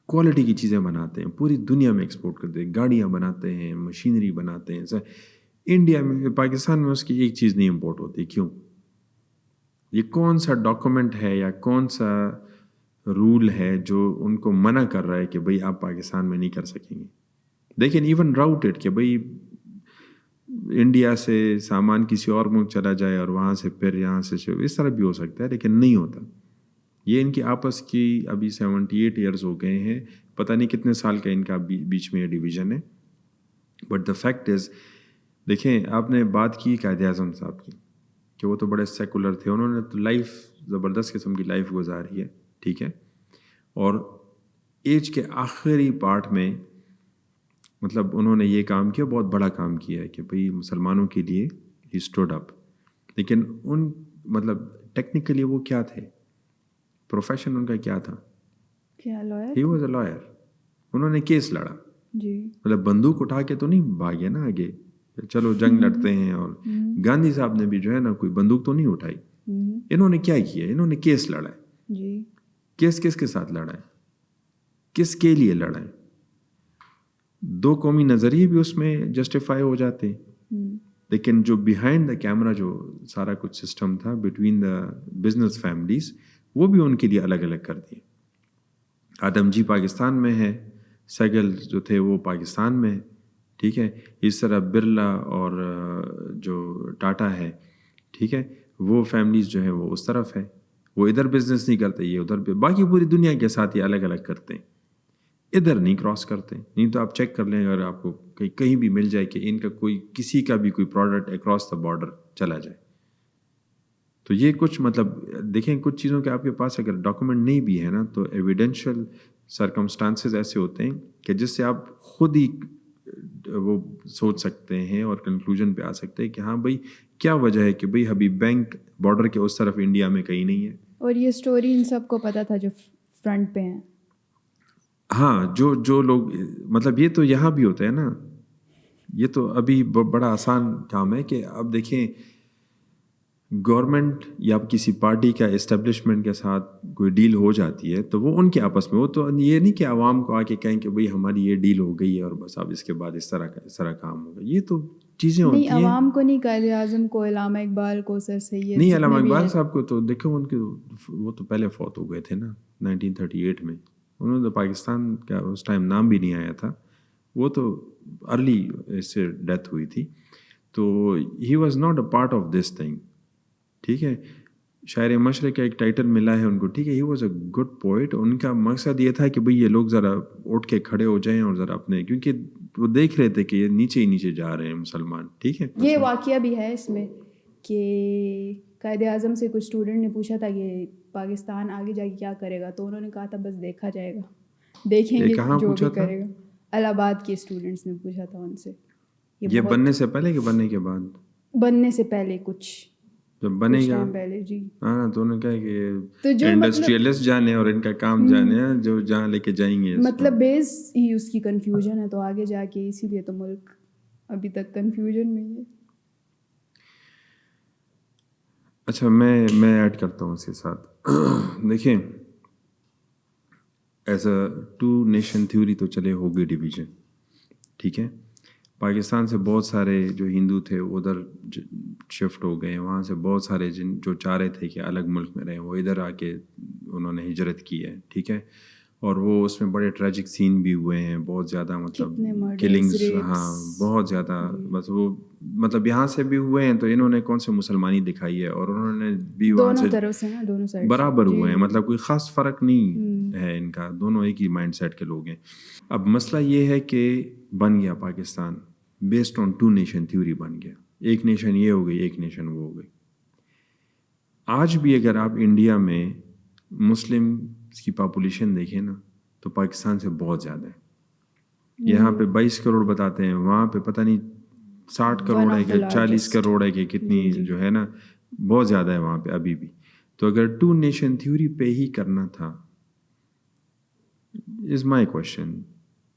کوالٹی کی چیزیں بناتے ہیں، پوری دنیا میں ایکسپورٹ کرتے ہیں، گاڑیاں بناتے ہیں، مشینری بناتے ہیں. انڈیا میں، پاکستان میں اس کی ایک چیز نہیں امپورٹ ہوتی. کیوں؟ یہ کون سا ڈاکومنٹ ہے یا کون سا رول ہے جو ان کو منع کر رہا ہے کہ بھئی آپ پاکستان میں نہیں کر سکیں گے؟ لیکن ایون راؤٹڈ کہ بھئی انڈیا سے سامان کسی اور ملک چلا جائے اور وہاں سے پھر یہاں سے اس طرح بھی ہو سکتا ہے، لیکن نہیں ہوتا. یہ ان کی آپس کی ابھی 78 ایئرز ہو گئے ہیں، پتہ نہیں کتنے سال کا ان کا بیچ میں یہ ڈویژن ہے. بٹ دا فیکٹ از، دیکھیں آپ نے بات کی قائد اعظم صاحب کی کہ وہ تو بڑے سیکولر تھے، انہوں نے تو لائف زبردست قسم کی لائف گزاری ہے. ٹھیک ہے، اور ایج کے آخری پارٹ میں مطلب انہوں نے یہ کام کیا، بہت بڑا کام کیا ہے کہ بھئی مسلمانوں کے لیے ہی اسٹوڈ اپ. لیکن ان مطلب ٹیکنیکلی وہ کیا تھے، پروفیشن ان کا کیا تھا؟ کیا lawyer? He was a lawyer. انہوں نے کیس لڑا، جی مطلب بندوق اٹھا کے تو نہیں بھاگے نا آگے، چلو جنگ لڑتے ہیں. اور گاندھی صاحب نے بھی جو ہے نا کوئی بندوق تو نہیں اٹھائی. انہوں نے کیا کیا؟ انہوں نے کیس لڑا ہے. جی، کیس کس کے ساتھ لڑا ہے؟ کس کے لیے لڑا ہے؟ دو قومی نظریے بھی اس میں جسٹیفائی ہو جاتے ہیں، لیکن جو بیہائنڈ دا کیمرا جو سارا کچھ سسٹم تھا بٹوین دا بزنس فیملیز، وہ بھی ان کے لیے الگ الگ کر دیے. آدم جی پاکستان میں ہے، سیگل جو تھے وہ پاکستان میں ہے. ٹھیک ہے، اس طرح برلا اور جو ٹاٹا ہے، ٹھیک ہے، وہ فیملیز جو ہیں وہ اس طرف ہے. وہ ادھر بزنس نہیں کرتے، یہ ادھر پہ. باقی پوری دنیا کے ساتھ یہ الگ الگ کرتے ہیں، ادھر نہیں کراس کرتے. نہیں تو آپ چیک کر لیں، اگر آپ کو کہیں بھی مل جائے کہ ان کا کوئی کسی کا بھی کوئی پروڈکٹ اکراس دا بارڈر چلا جائے. تو یہ کچھ مطلب دیکھیں، کچھ چیزوں کے آپ کے پاس اگر ڈاکومنٹ نہیں بھی ہے نا، تو ایویڈینشیل سرکمسٹانسز ایسے ہوتے ہیں کہ جس سے آپ خود ہی وہ سوچ سکتے ہیں اور کنکلوژن پہ آ سکتے ہیں کہ ہاں بھئی کیا وجہ ہے کہ بھئی حبیب بینک بارڈر کے اس طرف انڈیا میں کہیں نہیں ہے. اور یہ سٹوری ان سب کو پتہ تھا جو فرنٹ پہ ہیں. ہاں، جو لوگ مطلب یہ تو یہاں بھی ہوتا ہے نا. یہ تو ابھی بڑا آسان کام ہے کہ اب دیکھیں گورنمنٹ یا کسی پارٹی کا اسٹیبلشمنٹ کے ساتھ کوئی ڈیل ہو جاتی ہے تو وہ ان کے آپس میں، وہ تو یہ نہیں کہ عوام کو آ کے کہیں کہ بھئی ہماری یہ ڈیل ہو گئی ہے اور بس اب اس کے بعد اس طرح کام ہوگا. یہ تو چیزیں ہوتی ہیں. نہیں، عوام کو نہیں، قائد اعظم کو، علامہ اقبال کو، سر سید، نہیں علامہ اقبال صاحب کو تو دیکھو ان کے وہ تو پہلے فوت ہو گئے تھے نا 1938 میں. انہوں نے تو پاکستان کا اس ٹائم نام بھی نہیں آیا تھا، وہ تو ارلی اس سے ڈیتھ ہوئی تھی. تو he was not a part of this thing. ٹھیک ہے، شاعر مشرق کا ایک ٹائٹل ملا ہے ان کو. ٹھیک ہے، he was a good poet. ان کا مقصد یہ تھا کہ بھئی یہ لوگ ذرا اٹھ کے کھڑے ہو جائیں اور ذرا اپنے، کیونکہ وہ دیکھ رہے تھے کہ یہ نیچے ہی نیچے جا رہے ہیں مسلمان. ٹھیک ہے، یہ واقعہ بھی ہے اس میں کہ قائد اعظم سے کچھ اسٹوڈنٹ نے پوچھا تھا کہ پاکستان آگے جا کے کیا کرے گا، تو انہوں نے کہا تھا بس دیکھا جائے گا، دیکھیں گے جو بھی کرے گا. الہ آباد کے اسٹوڈنٹس نے پوچھا تھا ان سے. یہ بننے سے پہلے کہ بننے کے بعد؟ بننے سے پہلے، کچھ جب بنے گا پہلے. جی ہاں، تو انہوں نے کہا کہ انڈسٹریلسٹ جانے اور ان کا کام جانے جو جہاں لے کے جائیں گے. مطلب بیس ہی اس کی کنفیوژن ہے، تو آگے جا کے اسی لیے تو ملک ابھی تک کنفیوژن میں ہی ہے. اچھا، میں ایڈ کرتا ہوں اس کے ساتھ. دیکھیں ایز اے 2 نیشن تھیوری تو چلے ہو گئی ڈویژن. ٹھیک ہے، پاکستان سے بہت سارے جو ہندو تھے ادھر شفٹ ہو گئے، وہاں سے بہت سارے جو چاہ رہے تھے کہ الگ ملک میں رہیں وہ ادھر آ کے انہوں نے ہجرت کی ہے. ٹھیک ہے، اور وہ اس میں بڑے ٹریجک سین بھی ہوئے ہیں، بہت زیادہ مطلب کلنگز. ہاں بہت زیادہ، بس وہ مطلب یہاں سے بھی ہوئے ہیں تو انہوں نے کون سے مسلمانی دکھائی ہے، اور انہوں نے بھی وہاں سے برابر ہوئے ہیں. مطلب کوئی خاص فرق نہیں ہے ان کا، دونوں ایک ہی مائنڈ سیٹ کے لوگ ہیں. اب مسئلہ یہ ہے کہ بن گیا Pakistan based on 2 nation theory بن گیا. ایک نیشن یہ ہو گئی، ایک نیشن وہ ہو گئی. آج بھی اگر آپ انڈیا میں مسلم کی پاپولیشن دیکھیں نا تو پاکستان سے بہت زیادہ ہے. یہاں پہ 22 کروڑ بتاتے ہیں, وہاں پہ پتہ نہیں 60 کروڑ ہے کہ 40 کروڑ ہے کہ کتنی جو ہے نا, بہت زیادہ ہے وہاں پہ ابھی بھی. تو اگر 2 نیشن تھیوری پہ ہی کرنا تھا, از مائی کوشچن,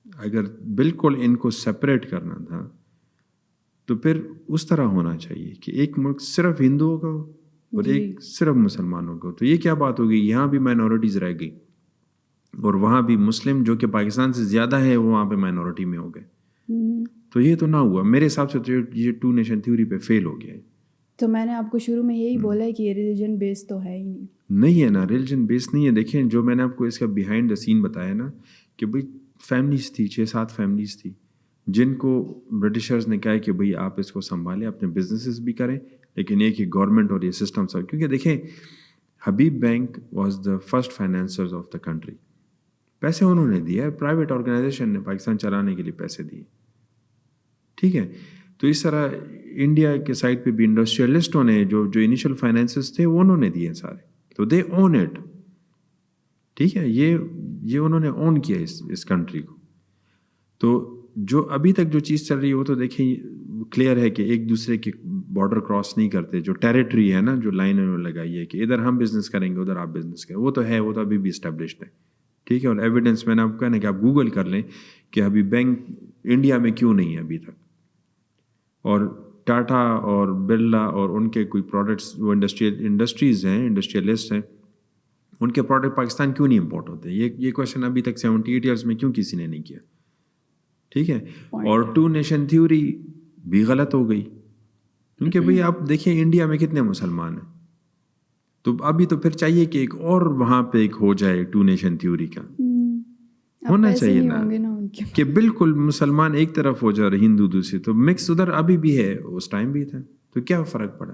اگر بالکل ان کو سپریٹ کرنا تھا تو پھر اس طرح ہونا چاہیے کہ ایک ملک صرف ہندوؤں کا ہو اور ایک صرف مسلمانوں کا ہو. تو یہ کیا بات ہوگی, یہاں بھی مائنورٹیز رہ گئی اور وہاں بھی مسلم جو کہ پاکستان سے زیادہ ہے وہ وہاں پہ مائنورٹی میں ہو گئے. تو یہ تو نہ ہوا میرے حساب سے. تو یہ 2 نیشن تھیوری پہ فیل ہو گیا ہے. تو میں نے آپ کو شروع میں یہی بولا ہے کہ یہ ریلیجن بیس تو ہے ہی نہیں ہے نا, ریلیجن بیس نہیں ہے. دیکھیں جو میں نے آپ کو اس کا بیہائنڈ دا سین بتایا نا, کہ بھائی فیملیز تھی, 6-7 فیملیز تھی جن کو برٹشرز نے کہا کہ بھئی آپ اس کو سنبھالیں, اپنے بزنسز بھی کریں, لیکن یہ کہ گورنمنٹ اور یہ سسٹم سب. کیونکہ دیکھیں Habib Bank was the first financiers of the country. پیسے انہوں نے دیے, پرائیویٹ آرگنائزیشن نے پاکستان چلانے کے لیے پیسے دیے, ٹھیک ہے. تو اس طرح انڈیا کے سائڈ پہ بھی انڈسٹریلسٹوں نے جو انیشل فائنینسز تھے وہ انہوں نے دیے سارے. تو دے اون اٹ, ٹھیک ہے. یہ انہوں نے اون کیا اس کنٹری کو. تو جو ابھی تک جو چیز چل رہی ہے وہ تو دیکھیں کلیئر ہے کہ ایک دوسرے کی بارڈر کراس نہیں کرتے. جو ٹیریٹری ہے نا, جو لائن انہوں نے لگائی ہے کہ ادھر ہم بزنس کریں گے ادھر آپ بزنس کریں, وہ تو ہے, وہ تو ابھی بھی اسٹیبلشڈ ہے, ٹھیک ہے. اور ایویڈنس میں نے آپ کو کہنا کہ آپ گوگل کر لیں کہ ابھی بینک انڈیا میں کیوں نہیں ہے ابھی تک. اور ٹاٹا اور برلا اور ان کے کوئی پروڈکٹس وہ انڈسٹریز ہیں, انڈسٹریلسٹ ہیں, ان کے پروڈکٹ پاکستان کیوں نہیں امپورٹ ہوتے. یہ کویشچن ابھی تک 78 ایئرس میں کیوں کسی نے نہیں کیا, ٹھیک ہے. اور 2 نیشن تھیوری بھی غلط ہو گئی کیونکہ بھئی آپ دیکھیں انڈیا میں کتنے مسلمان ہیں. تو ابھی تو پھر چاہیے کہ ایک اور وہاں پہ ایک ہو جائے 2 نیشن تھیوری کا, ہونا چاہیے نا کہ بالکل مسلمان ایک طرف ہو جائے اور ہندو دوسری. تو مکس ادھر ابھی بھی ہے, اس ٹائم بھی تھا, تو کیا فرق پڑا.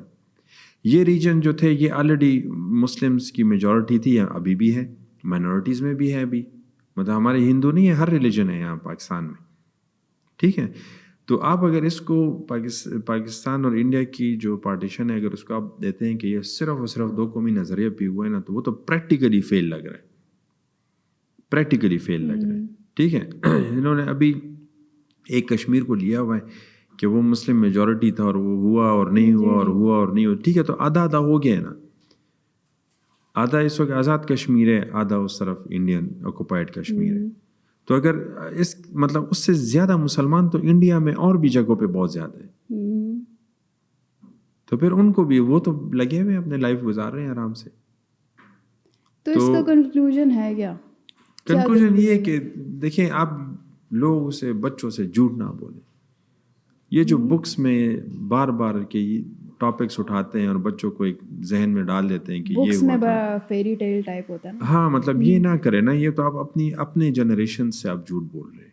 یہ ریجن جو تھے یہ آلریڈی مسلمس کی میجورٹی تھی, ابھی بھی ہے, مائنورٹیز میں بھی ہے ابھی. مطلب ہمارے ہندو نہیں ہے, ہر ریلیجن ہے یہاں پاکستان میں, ٹھیک ہے. تو آپ اگر اس کو پاکستان اور انڈیا کی جو پارٹیشن ہے اگر اس کو آپ دیتے ہیں کہ یہ صرف اور صرف 2 قومی نظریہ پہ ہوا ہے نا, تو وہ تو پریکٹیکلی فیل لگ رہا ہے, پریکٹیکلی فیل لگ رہا ہے, ٹھیک ہے. انہوں نے ابھی ایک کشمیر کو لیا ہوا ہے کہ وہ مسلم میجورٹی تھا اور وہ ہوا اور نہیں ہوا اور ہوا اور نہیں ہوا, ٹھیک ہے. تو آدھا آدھا ہو گیا ہے نا, آدھا اس وقت آزاد کشمیر ہے, آدھا اس طرف انڈین آکوپائڈ کشمیر ہے. تو اگر اس مطلب اس سے زیادہ مسلمان تو انڈیا میں اور بھی جگہوں پہ بہت زیادہ ہے. تو پھر ان کو بھی وہ تو لگے ہوئے اپنے لائف گزار رہے ہیں آرام سے. تو اس کا کنکلوژن ہے کیا؟ کنکلوژن یہ کہ دیکھیں آپ لوگ سے بچوں سے جھوٹ نہ بولیں. یہ جو بکس میں بار بار کے ٹاپکس اٹھاتے ہیں اور بچوں کو ایک ذہن میں ڈال دیتے ہیں کہ یہ بکس میں فیری ٹیل ٹائپ ہوتا ہے نا. ہاں مطلب یہ نہ کریں نا, یہ تو آپ اپنے جنریشن سے آپ جھوٹ بول رہے ہیں.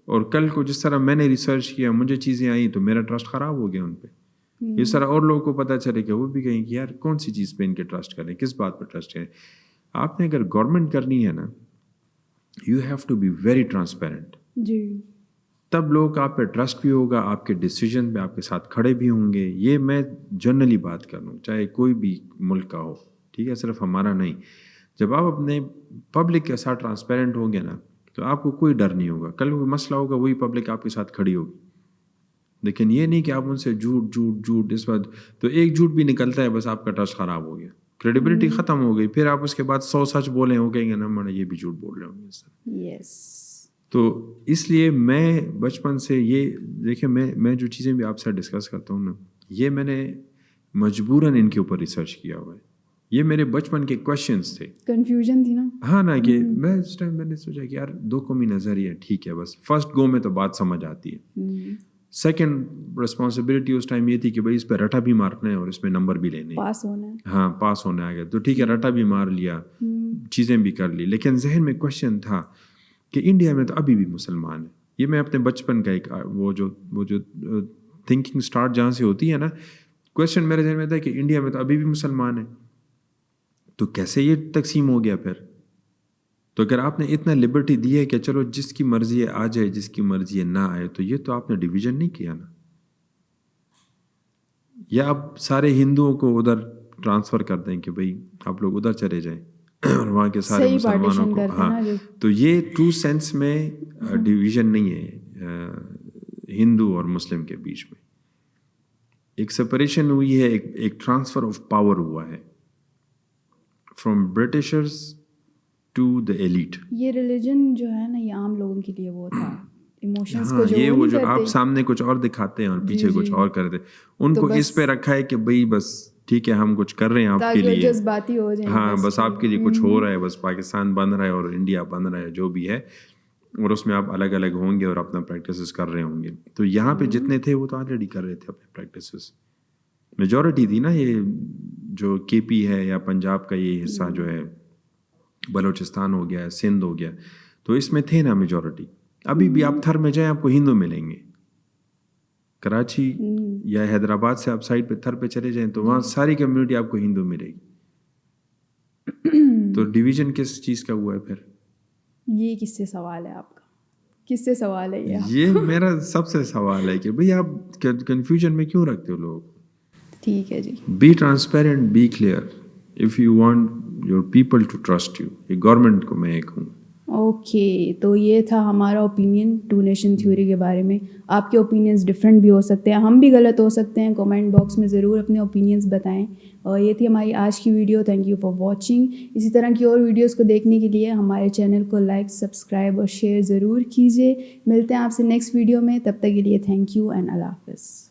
اور کل کو جس طرح میں نے ریسرچ کیا مجھے چیزیں آئیں تو میرا ٹرسٹ خراب ہو گیا ان پہ. اس طرح اور لوگوں کو پتہ چلے کہ وہ بھی کہیں کہ یار کون سی چیز پہ ان کے ٹرسٹ کریں, کس بات پہ ٹرسٹ کریں. آپ نے اگر گورنمنٹ کرنی ہے نا, you have to be very transparent. جی, تب لوگ آپ پہ ٹرسٹ بھی ہوگا, آپ کے ڈیسیجن پہ آپ کے ساتھ کھڑے بھی ہوں گے. یہ میں جنرلی بات کر رہا ہوں, چاہے کوئی بھی ملک کا ہو, ٹھیک ہے, صرف ہمارا نہیں. جب آپ اپنے پبلک کے ساتھ ٹرانسپیرنٹ ہوں گے نا تو آپ کو کوئی ڈر نہیں ہوگا. کل کوئی مسئلہ ہوگا وہی پبلک آپ کے ساتھ کھڑی ہوگی. لیکن یہ نہیں کہ آپ ان سے جھوٹ اس وقت تو ایک جھوٹ بھی نکلتا ہے بس آپ کا ٹرسٹ خراب ہو گیا, کریڈیبلٹی ختم ہو گئی. پھر آپ اس کے بعد 100 سچ بولیں ہو کہیں گے نا میں یہ بھی جھوٹ بول رہے ہوں گے. یس. تو اس لیے میں بچپن سے یہ دیکھیں میں جو چیزیں بھی آپ سے ڈسکس کرتا ہوں نا, یہ میں نے مجبوراً ان کے اوپر ریسرچ کیا ہوا ہے. یہ میرے بچپن کے کویشچنس تھے, کنفیوژن تھی نا. ہاں نا, کہ میں اس ٹائم میں نے سوچا کہ یار 2 قومی نظریہ ٹھیک ہے, بس فرسٹ گو میں تو بات سمجھ آتی ہے. سیکنڈ رسپانسبلٹی اس ٹائم یہ تھی کہ بھائی اس پہ رٹا بھی مارنا ہے اور اس میں نمبر بھی لینے, پاس ہونا ہے. ہاں پاس ہونے آ گیا تو ٹھیک ہے, رٹا بھی مار لیا, چیزیں بھی کر لی. لیکن ذہن میں کویشچن تھا کہ انڈیا میں تو ابھی بھی مسلمان ہیں. یہ میں اپنے بچپن کا ایک وہ جو تھنکنگ اسٹارٹ جہاں سے ہوتی ہے نا, کویشچن میرے ذہن میں تھا کہ انڈیا میں تو ابھی بھی مسلمان ہیں, تو کیسے یہ تقسیم ہو گیا پھر. تو اگر آپ نے اتنا لبرٹی دی ہے کہ چلو جس کی مرضی ہے آ جائے, جس کی مرضی ہے نہ آئے, تو یہ تو آپ نے ڈویژن نہیں کیا نا. یا آپ سارے ہندوؤں کو ادھر ٹرانسفر کر دیں کہ بھئی آپ لوگ ادھر چلے جائیں, اور وہاں کے سارے صحیح مسلمانوں پارٹیشن کو. کرتے ہیں نا جو. تو یہ ٹرو سینس میں ڈویژن نہیں ہے ہندو اور مسلم کے بیچ میں. ایک سپریشن ہوئی ہے, ایک ٹرانسفر آف پاور ہوا ہے from Britishers to the elite. یہ ریلیجن جو ہے نا یہ عام لوگوں کے لیے وہ تھا, ایموشنز کو ہاں, یہ وہ نہیں جو آپ کرتے. سامنے کچھ اور دکھاتے ہیں اور پیچھے کچھ اور کرتے, ان کو اس پہ رکھا ہے کہ بھئی بس ٹھیک ہے ہم کچھ کر رہے ہیں آپ کے لیے, جذباتی ہو جائیں. ہاں بس آپ کے لیے کچھ ہو رہا ہے, بس پاکستان بن رہا ہے اور انڈیا بن رہا ہے جو بھی ہے, اور اس میں آپ الگ الگ ہوں گے اور اپنا پریکٹسز کر رہے ہوں گے. تو یہاں پہ جتنے تھے وہ تو آلریڈی کر رہے تھے اپنے پریکٹسز. میجورٹی تھی نا یہ جو کے پی ہے یا پنجاب کا یہ حصہ جو ہے, بلوچستان ہو گیا, سندھ ہو گیا, تو اس میں تھے نا میجورٹی. ابھی بھی آپ تھر میں جائیں آپ کو ہندو ملیں گے. کراچی یا حیدرآباد سے آپ سائڈ پہ تھر پہ چلے جائیں تو وہاں ساری کمیونٹی آپ کو ہندو ملے گی. تو ڈویژن کس چیز کا ہوا ہے پھر؟ یہ کس سے سوال ہے آپ کا, کس سے سوال ہے یہ میرا سب سے سوال ہے کہ بھئی آپ کنفیوژن میں کیوں رکھتے ہو لوگ. ٹھیک ہے جی, be transparent, be clear if you want your people to trust you. یہ گورنمنٹ کو میں ایک ہوں. اوکے, تو یہ تھا ہمارا اوپینین ٹو نیشن تھیوری کے بارے میں. آپ کے اوپینینس ڈفرینٹ بھی ہو سکتے ہیں, ہم بھی غلط ہو سکتے ہیں. کامنٹ باکس میں ضرور اپنے اوپینینس بتائیں. اور یہ تھی ہماری آج کی video. Thank you for watching. اسی طرح کی اور ویڈیوز کو دیکھنے کے لیے ہمارے چینل کو لائک, سبسکرائب اور شیئر ضرور کیجیے. ملتے ہیں آپ سے نیکسٹ ویڈیو میں, تب تک کے لیے تھینک یو اینڈ اللہ حافظ.